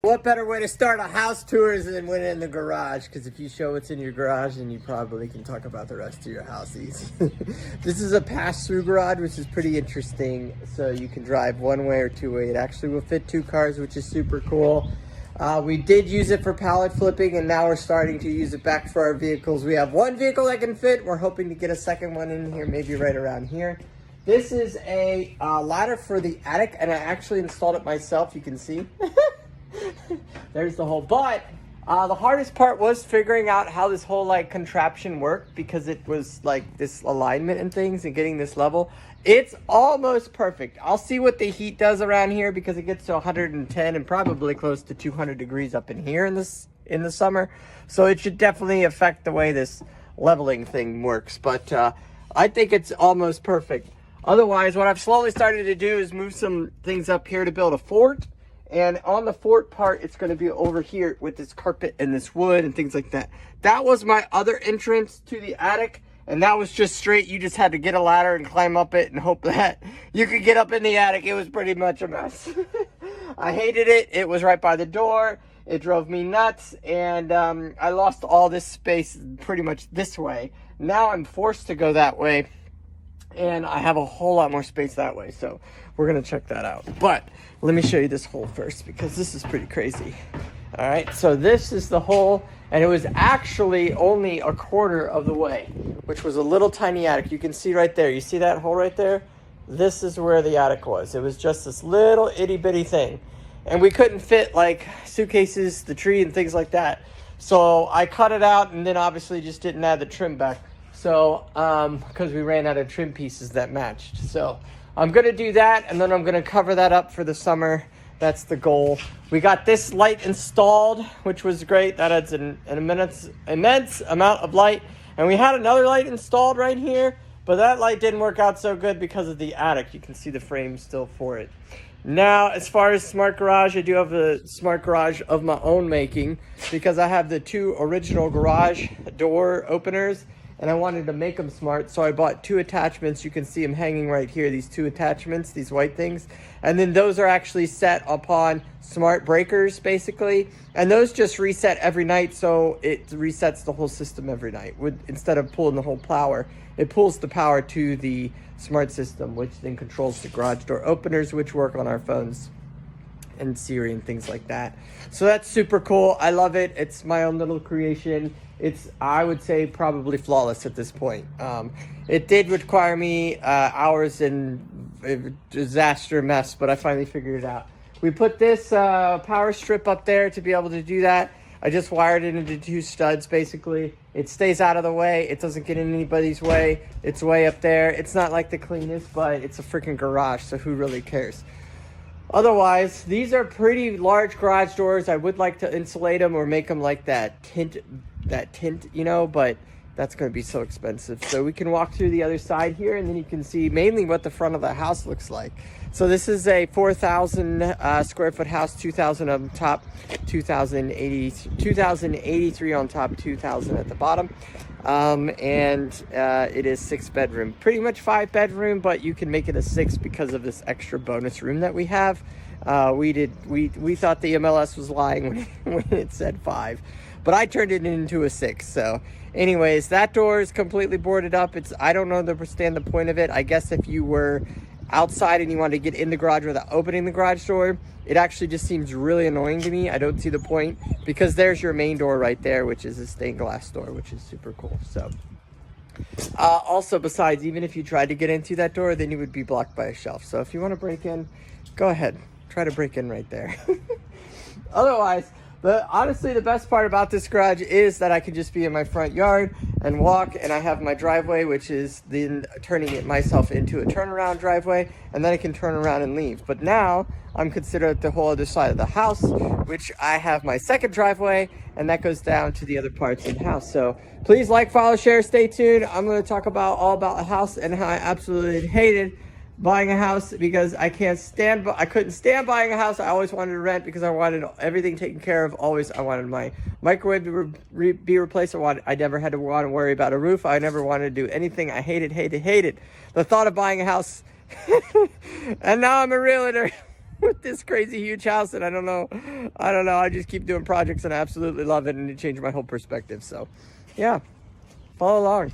What better way to start a house tour than when in the garage? Because if you show what's in your garage, then you probably can talk about the rest of your house easy. This is a pass-through garage, which is pretty interesting. So you can drive one way or two way. It actually will fit 2 cars, which is super cool. We did use it for pallet flipping, and now we're starting to use it back for our vehicles. We have 1 vehicle that can fit. We're hoping to get a second one in here, maybe right around here. This is a ladder for the attic, and I actually installed it myself. You can see. There's the hole. But the hardest part was figuring out how this whole like contraption worked, because it was like this alignment and things and getting this level. It's almost perfect. I'll see what the heat does around here, because it gets to 110 and probably close to 200 degrees up in here in the summer. So it should definitely affect the way this leveling thing works. But I think it's almost perfect. Otherwise, what I've slowly started to do is move some things up here to build a fort. And on the fort part, it's going to be over here with this carpet and this wood and things like that. That was my other entrance to the attic. And that was just straight. You just had to get a ladder and climb up it and hope that you could get up in the attic. It was pretty much a mess. I hated it. It was right by the door. It drove me nuts. And I lost all this space pretty much this way. Now I'm forced to go that way. And I have a whole lot more space that way. So we're going to check that out. But let me show you this hole first, because this is pretty crazy. All right. So this is the hole. And it was actually only a quarter of the way, which was a little tiny attic. You can see right there. You see that hole right there? This is where the attic was. It was just this little itty bitty thing. And we couldn't fit like suitcases, the tree, and things like that. So I cut it out, and then obviously just didn't add the trim back. So, because we ran out of trim pieces that matched. So I'm going to do that, and then I'm going to cover that up for the summer. That's the goal. We got this light installed, which was great. That adds an immense amount of light. And we had another light installed right here, but that light didn't work out so good because of the attic. You can see the frame still for it. Now, as far as smart garage, I do have a smart garage of my own making, because I have the 2 original garage door openers, and I wanted to make them smart, so I bought 2 attachments. You can see them hanging right here, these 2 attachments, these white things. And then those are actually set upon smart breakers, basically. And those just reset every night, so it resets the whole system every night. Instead of pulling the whole power, it pulls the power to the smart system, which then controls the garage door openers, which work on our phones and Siri and things like that. So that's super cool. I love it. It's my own little creation. It's, I would say, probably flawless at this point. It did require me hours and a disaster mess, but I finally figured it out. We put this power strip up there to be able to do that. I just wired it into 2 studs, basically. It stays out of the way. It doesn't get in anybody's way. It's way up there. It's not like the cleanest, but it's a freaking garage, so who really cares? Otherwise, these are pretty large garage doors. I would like to insulate them or make them like that tint, you know, but that's going to be so expensive. So we can walk through the other side here, and then you can see mainly what the front of the house looks like. So this is a 4,000 square foot house, 2,000 on top, 2,083 on top, 2,000 at the bottom. It is 6 bedroom, pretty much 5 bedroom, but you can make it a 6 because of this extra bonus room that we have. We thought the MLS was lying when it said 5, but I turned it into a 6. So anyways, that door is completely boarded up. I don't understand the point of it. I guess if you were outside and you wanted to get in the garage without opening the garage door, it actually just seems really annoying to me. I don't see the point, because there's your main door right there, which is a stained glass door, which is super cool. So also, besides, even if you tried to get into that door, then you would be blocked by a shelf. So if you want to break in, go ahead, try to break in right there. Otherwise, honestly, the best part about this garage is that I can just be in my front yard and walk, and I have my driveway, which is then turning it myself into a turnaround driveway, and then I can turn around and leave. But now I'm considered at the whole other side of the house, which I have my second driveway, and that goes down to the other parts of the house. So please like, follow, share, stay tuned. I'm going to talk all about the house and how I absolutely hated buying a house, because I couldn't stand buying a house. I always wanted to rent because I wanted everything taken care of. Always, I wanted my microwave to be replaced. I never had to want to worry about a roof. I never wanted to do anything. I hated the thought of buying a house. And now I'm a realtor. with this crazy huge house, and I don't know. I just keep doing projects and I absolutely love it, and it changed my whole perspective. So, yeah, follow along.